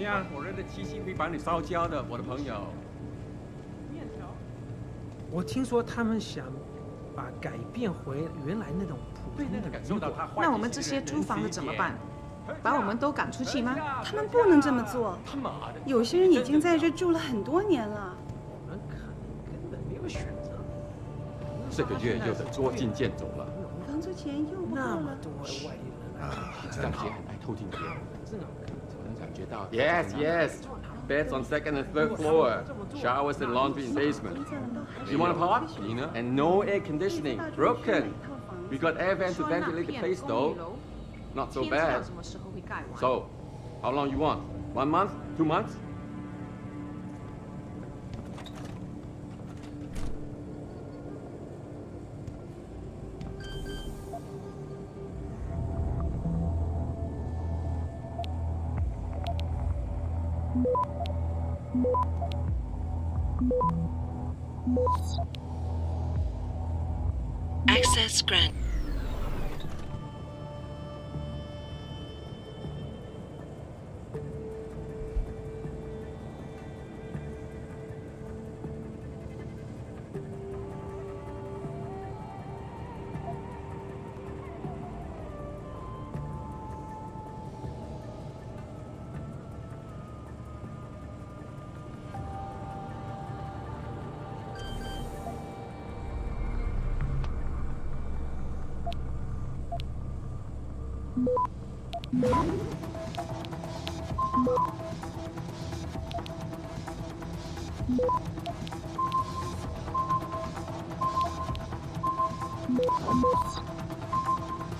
样？我认的七星会把你烧焦的，我的朋友。面条。我听说他们想把改变回原来那种普通的感受到他坏。那我们这些租房的怎么办？把我们都赶出去吗？他们不能这么做。他妈的！有些人已经在这住了很多年了。我们可能根本没有选择。这个月又得捉襟见肘了。房租钱又不够那么了。多的外地人来，张杰很爱偷听别人，这种我能感觉到。Yes, yes. Beds on second and third floor. Showers and laundry in basement. You want a park? And no air conditioning. Broken. We got air vent to ventilate the place though. Not so bad. So, how long you want? 1 month? 2 months? Access grant.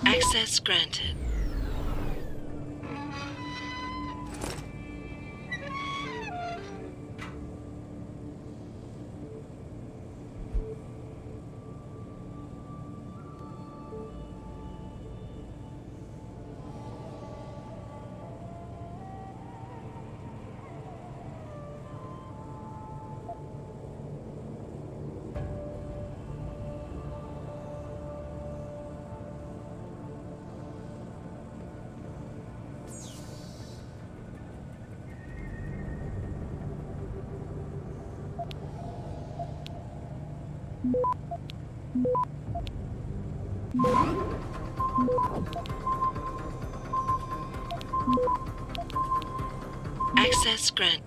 Access granted. Access grant.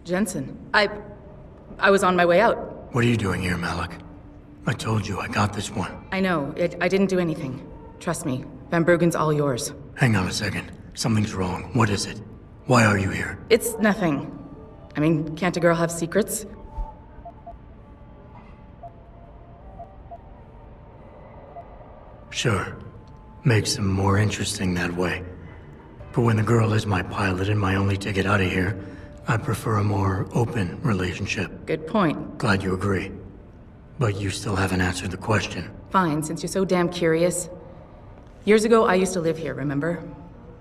Jensen, I was on my way out. What are you doing here, Malik? I told you I got this one. I know. I didn't do anything. Trust me. Van Bruggen's all yours. Hang on a second. Something's wrong. What is it? Why are you here? It's nothing. I mean, can't a girl have secrets? Sure. Makes them more interesting that way. But when the girl is my pilot and my only ticket out of here, I prefer a more open relationship. Good point. Glad you agree. But you still haven't answered the question. Fine, since you're so damn curious. Years ago, I used to live here, remember?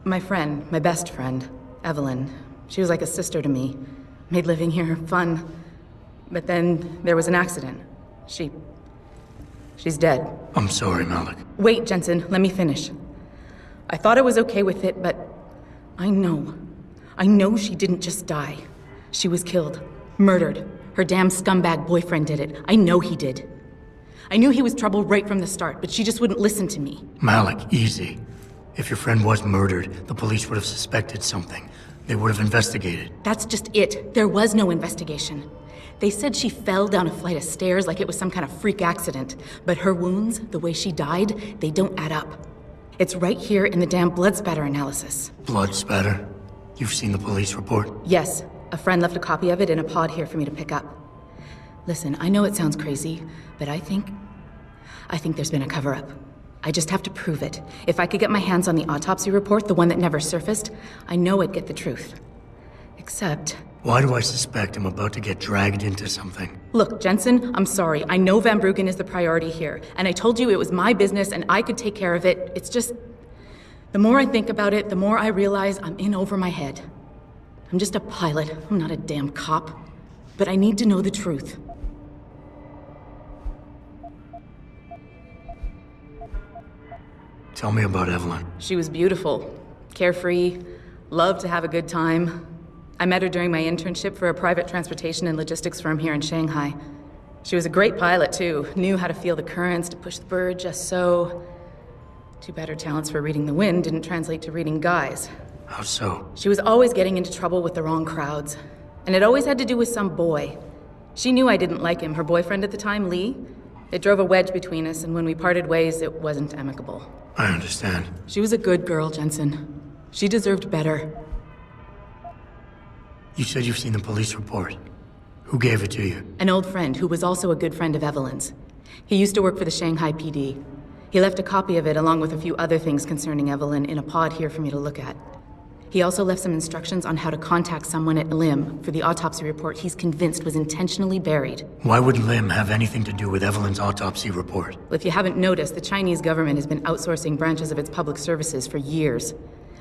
My friend, my best friend, Evelyn. She was like a sister to me. Made living here fun. But then there was an accident. She's dead. I'm sorry, Malik. Wait, Jensen, let me finish. I thought I was okay with it, but I know she didn't just die. She was killed. Murdered. Her damn scumbag boyfriend did it. I know he did. I knew he was trouble right from the start, but she just wouldn't listen to me. Malik, easy. If your friend was murdered, the police would have suspected something. They would have investigated. That's just it. There was no investigation. They said she fell down a flight of stairs like it was some kind of freak accident. But her wounds, the way she died, they don't add up. It's right here in the damn blood spatter analysis. Blood spatter? You've seen the police report? Yes. A friend left a copy of it in a pod here for me to pick up. Listen, I know it sounds crazy, but I think there's been a cover-up. I just have to prove it. If I could get my hands on the autopsy report, the one that never surfaced, I know I'd get the truth. Except... Why do I suspect I'm about to get dragged into something? Look, Jensen, I'm sorry. I know Van Bruggen is the priority here, and I told you it was my business and I could take care of it. It's just... The more I think about it, the more I realize I'm in over my head. I'm just a pilot. I'm not a damn cop. But I need to know the truth. Tell me about Evelyn. She was beautiful, carefree, loved to have a good time. I met her during my internship for a private transportation and logistics firm here in Shanghai. She was a great pilot, too. Knew how to feel the currents, to push the bird just so. Too bad her talents for reading the wind didn't translate to reading guys. How so? She was always getting into trouble with the wrong crowds. And it always had to do with some boy. She knew I didn't like him. Her boyfriend at the time, Lee. It drove a wedge between us, and when we parted ways, it wasn't amicable. I understand. She was a good girl, Jensen. She deserved better. You said you've seen the police report. Who gave it to you? An old friend who was also a good friend of Evelyn's. He used to work for the Shanghai PD. He left a copy of it along with a few other things concerning Evelyn in a pod here for me to look at. He also left some instructions on how to contact someone at Lim for the autopsy report he's convinced was intentionally buried. Why would Lim have anything to do with Evelyn's autopsy report? Well, if you haven't noticed, the Chinese government has been outsourcing branches of its public services for years.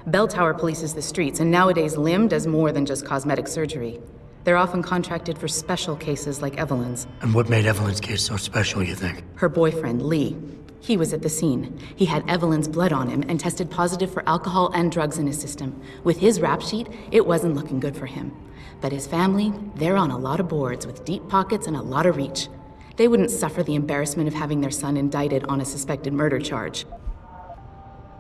Bell Tower polices the streets, and nowadays Lim does more than just cosmetic surgery. They're often contracted for special cases like Evelyn's. And what made Evelyn's case so special, you think? Her boyfriend, Lee. He was at the scene. He had Evelyn's blood on him and tested positive for alcohol and drugs in his system. With his rap sheet, it wasn't looking good for him. But his family, they're on a lot of boards with deep pockets and a lot of reach. They wouldn't suffer the embarrassment of having their son indicted on a suspected murder charge.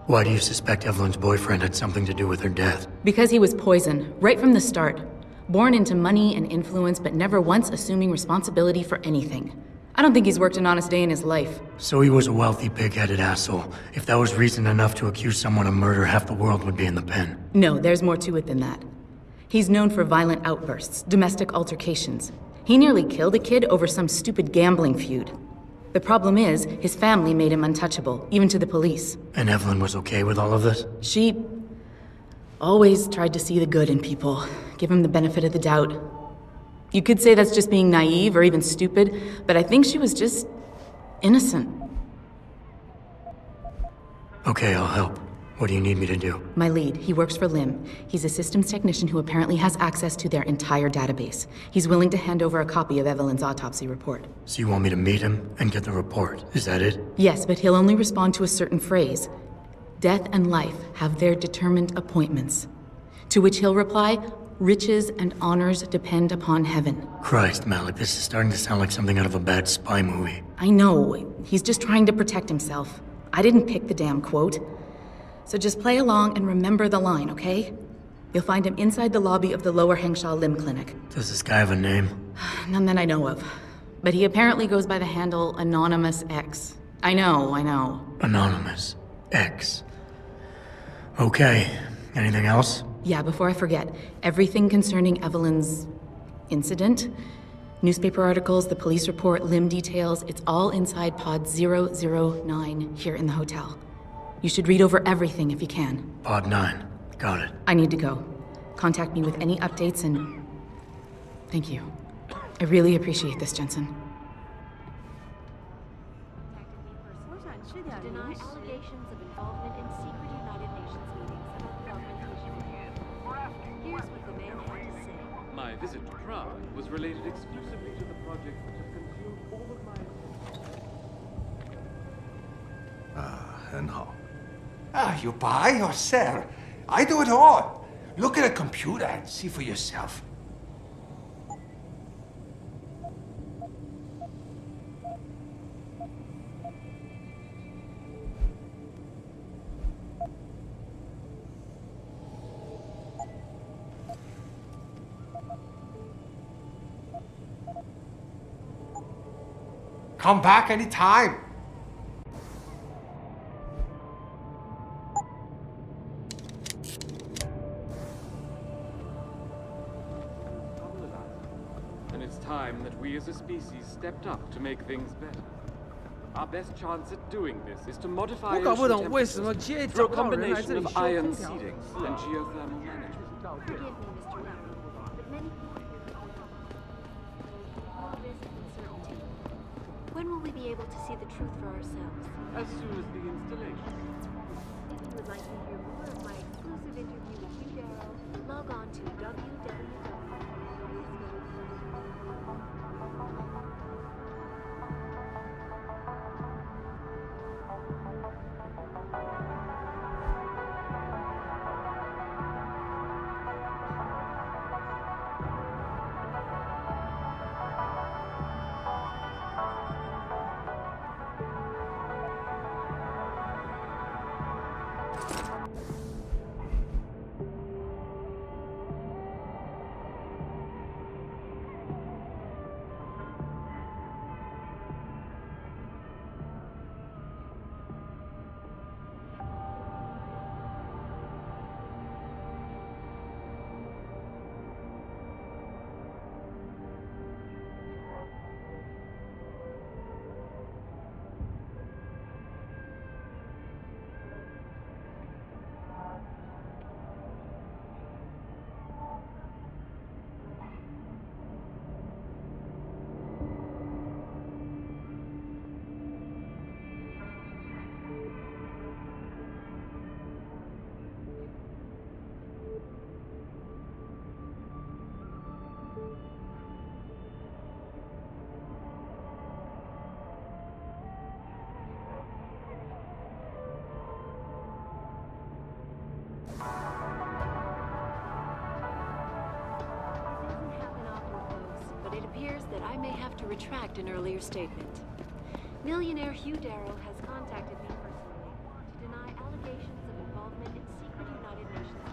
Why do you suspect Evelyn's boyfriend had something to do with her death? Because he was poison, right from the start. Born into money and influence, but never once assuming responsibility for anything. I don't think he's worked an honest day in his life. So he was a wealthy, pig-headed asshole. If that was reason enough to accuse someone of murder, half the world would be in the pen. No, there's more to it than that. He's known for violent outbursts, domestic altercations. He nearly killed a kid over some stupid gambling feud. The problem is, his family made him untouchable, even to the police. And Evelyn was okay with all of this? She always tried to see the good in people, give him the benefit of the doubt. You could say that's just being naive or even stupid, but I think she was just innocent. Okay, I'll help. What do you need me to do? My lead, he works for Lim. He's a systems technician who apparently has access to their entire database. He's willing to hand over a copy of Evelyn's autopsy report. So you want me to meet him and get the report, is that it? Yes, but he'll only respond to a certain phrase. Death and life have their determined appointments. To which he'll reply, riches and honors depend upon heaven. Christ, Malik, this is starting to sound like something out of a bad spy movie. I know. He's just trying to protect himself. I didn't pick the damn quote. So just play along and remember the line, okay? You'll find him inside the lobby of the Lower Hengsha Lim Clinic. Does this guy have a name? None that I know of. But he apparently goes by the handle Anonymous X. I know. Anonymous X. Okay. Anything else? Yeah, before I forget, everything concerning Evelyn's incident, newspaper articles, the police report, Lim details, it's all inside pod 009 here in the hotel. You should read over everything if you can. Pod 9. Got it. I need to go. Contact me with any updates and... Thank you. I really appreciate this, Jensen. Deny allegations of involvement in secret United Nations meetings about government issues. Here's what the man had to say. My visit to Prague was related exclusively to the project which has consumed all of my attention. 很好。 you buy or sell? I do it all. Look at a computer and see for yourself. Come back anytime. And it's time that we as a species stepped up to make things better. Our best chance at doing this is to modify 我搞不 ocean 懂为什么 temperatures 街 through 找 a 不到人来这 combination 里 of 修空 ion 调。 seeding and geothermal management. Forgive me, Mr. Larry, but many people all this uncertainty. When will we be able to see the truth for ourselves? As soon as the installation. If you would like to hear more of my exclusive interview with Hugh Darrow, log on to www. That I may have to retract an earlier statement. Millionaire Hugh Darrow has contacted me personally to deny allegations of involvement in secret United Nations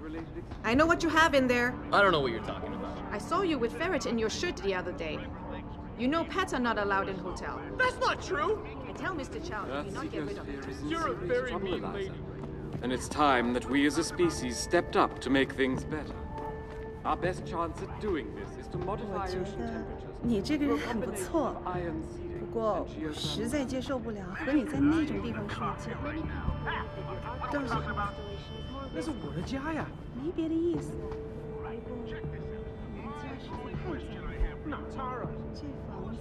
meetings. I know what you have in there. I don't know what you're talking about. I saw you with ferret in your shirt the other day. You know pets are not allowed in hotel. That's not true! I tell Mr. Chow you do not get rid of it. You're a very mean lady. And it's time that we as a species stepped up to make things better. Our best chance at doing this is to 我 modify 觉 ocean 得 temperatures 你这个 through 人 a 很不 combination 错， of ion seeding 不过 and 我实 geothermal. 在接受不了和你在那种地方睡觉， Many people believe that your artificial installation is more 那是 risky. 我的家呀，没别的意思。不过你们家实在太脏了，哪差啊？这房子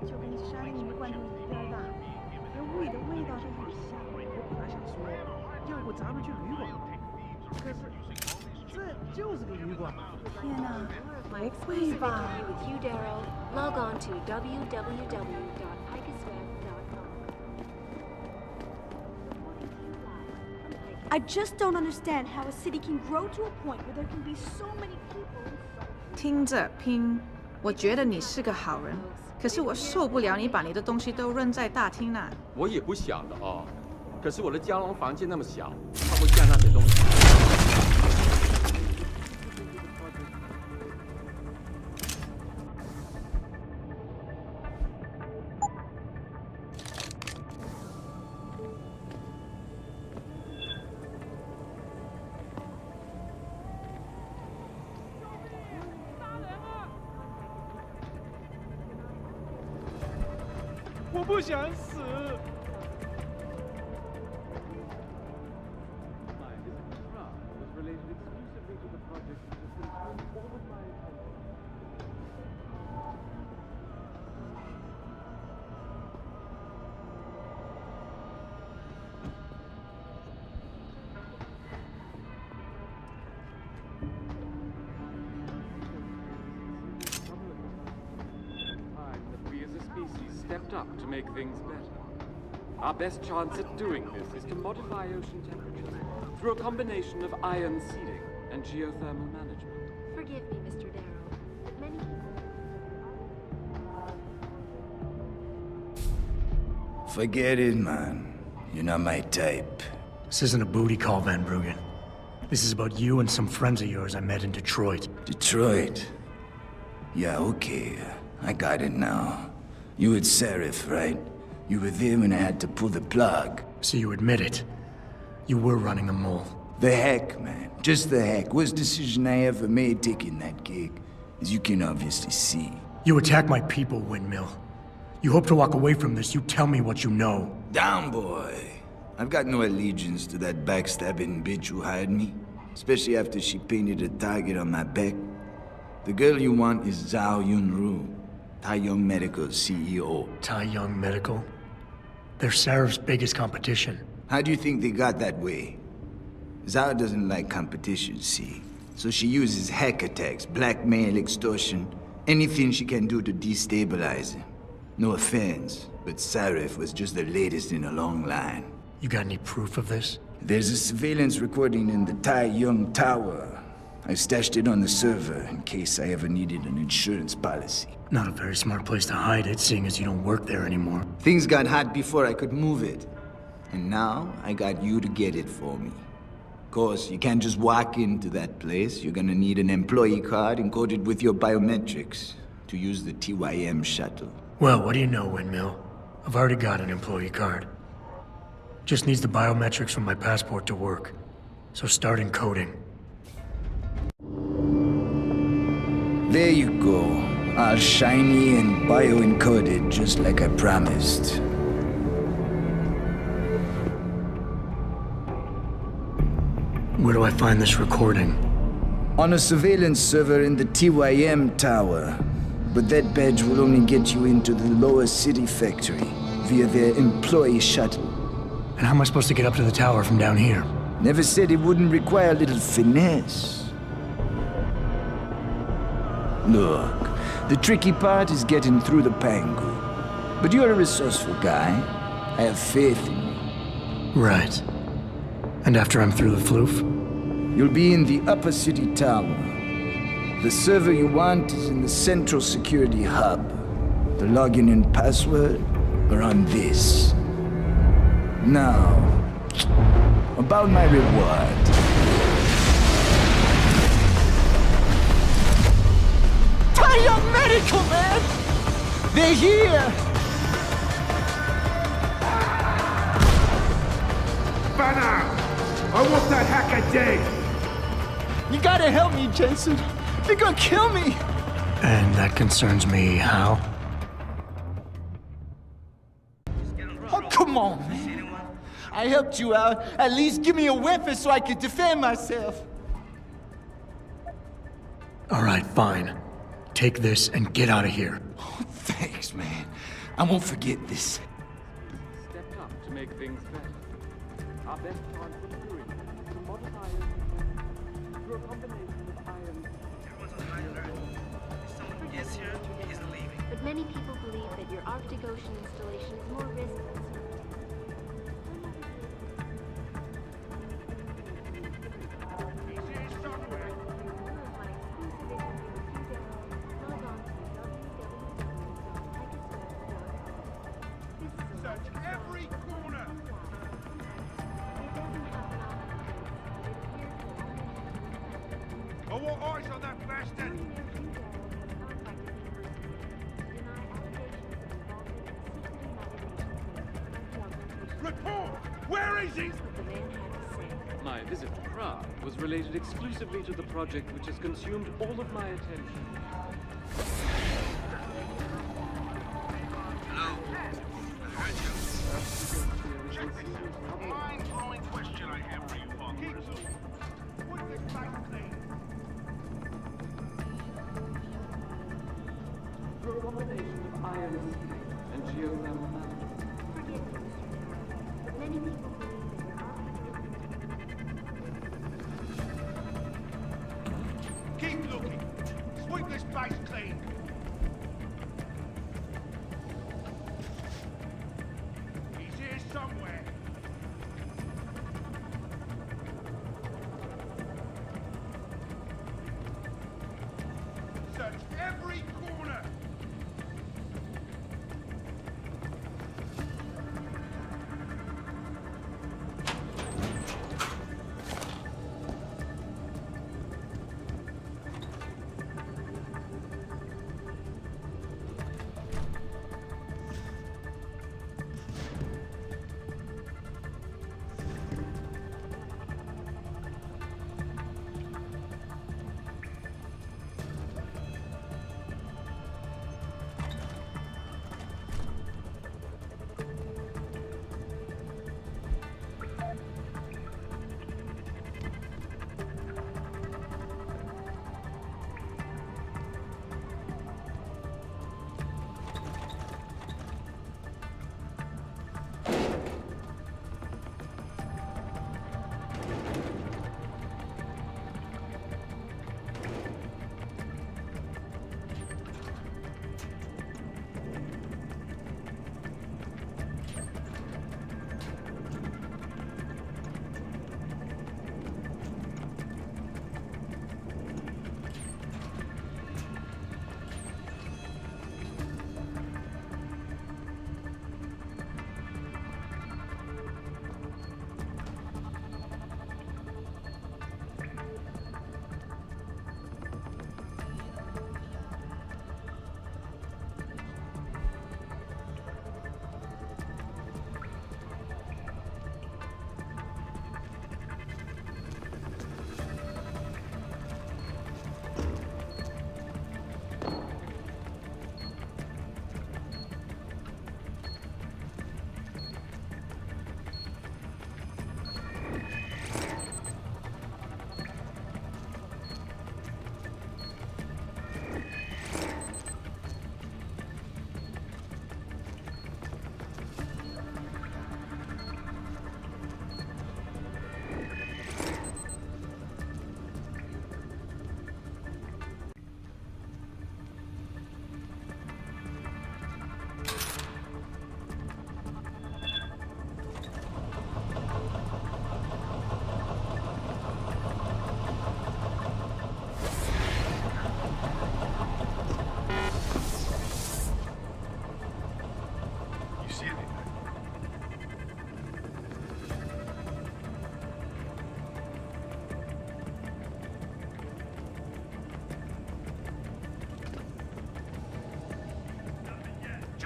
就跟沙丁鱼罐头一边大，而屋里的味道都很香。我本来想说，要不咱们去旅馆，可是这就是个旅馆。天哪， My 不会 exclusive 吧？ interview with Hugh Darrow, log on to www.picusweb.com. I just don't understand how a city can grow to a point where there can be so many people and so 听着拼，我觉得你是个好人，可是我受不了你把你的东西都扔在大厅那。我也不想的哦，可是我的胶囊房间那么小，放不下那些东西。我不想死。 was related exclusively to the project which has consumed all of my attention. Time that we as a species stepped up to make things better. Our best chance at doing this is to modify ocean temperatures through a combination of ion seeding and geothermal management. Forgive me, Mr. Darrow, but many people... Forget it, man. You're not my type. This isn't a booty call, Van Bruggen. This is about you and some friends of yours I met in Detroit. Detroit? Yeah, okay. I got it now. You at Serif, right? You were there when I had to pull the plug. So you admit it. You were running a mole. The heck, man. Just the heck. Worst decision I ever made taking that gig, as you can obviously see. You attack my people, Windmill. You hope to walk away from this. You tell me what you know. Down, boy. I've got no allegiance to that backstabbing bitch who hired me. Especially after she painted a target on my back. The girl you want is Zhao Yunru, Tai Young Medical's CEO. Tai Young Medical? They're Serif's biggest competition. How do you think they got that way? Zhao doesn't like competition, see? So she uses hack attacks, blackmail, extortion, anything she can do to destabilize him. No offense, but Serif was just the latest in a long line. You got any proof of this? There's a surveillance recording in the Tai Young Tower. I stashed it on the server in case I ever needed an insurance policy. Not a very smart place to hide it, seeing as you don't work there anymore. Things got hot before I could move it. And now, I got you to get it for me. Of course, you can't just walk into that place. You're gonna need an employee card encoded with your biometrics to use the TYM shuttle. Well, what do you know, Windmill? I've already got an employee card. Just needs the biometrics from my passport to work. So start encoding. There you go. All shiny and bio-encoded, just like I promised. Where do I find this recording? On a surveillance server in the TYM tower. But that badge will only get you into the lower city factory via their employee shuttle. And how am I supposed to get up to the tower from down here? Never said it wouldn't require a little finesse. Look, the tricky part is getting through the Pangu. But you're a resourceful guy. I have faith in you. Right. And after I'm through the floof? You'll be in the upper city tower. The server you want is in the central security hub. The login and password are on this. Now, about my reward. Tai Young Medical, man! They're here! Banner! I want that hacker dead! You gotta help me, Jensen. They're gonna kill me! And that concerns me how? Oh, come on, man. I helped you out. At least give me a weapon so I can defend myself. All right, fine. Take this and get out of here. Oh, thanks, man. I won't forget this. Stepped up to make things better. Our best chance of doing it is to modify it through a combination of iron. But many people believe that your Arctic Ocean installation is more risk than certainty. I want eyes on that bastard! Report! Where is he? My visit to Prague was related exclusively to the project which has consumed all of my attention. Hello? I heard you. Mind-blowing question I have for you, Father. Put this back clean. Through a combination of iron and geothermal management. Forgive me, but many people believe that your Arctic Keep looking. Sweep this base clean.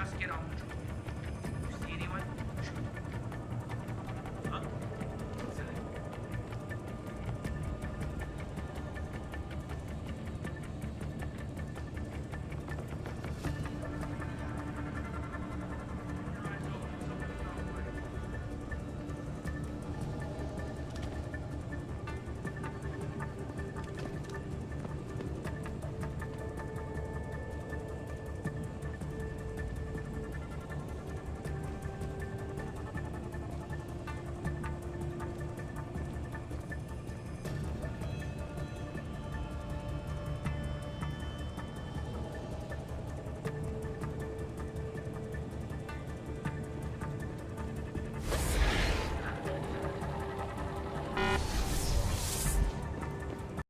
just get a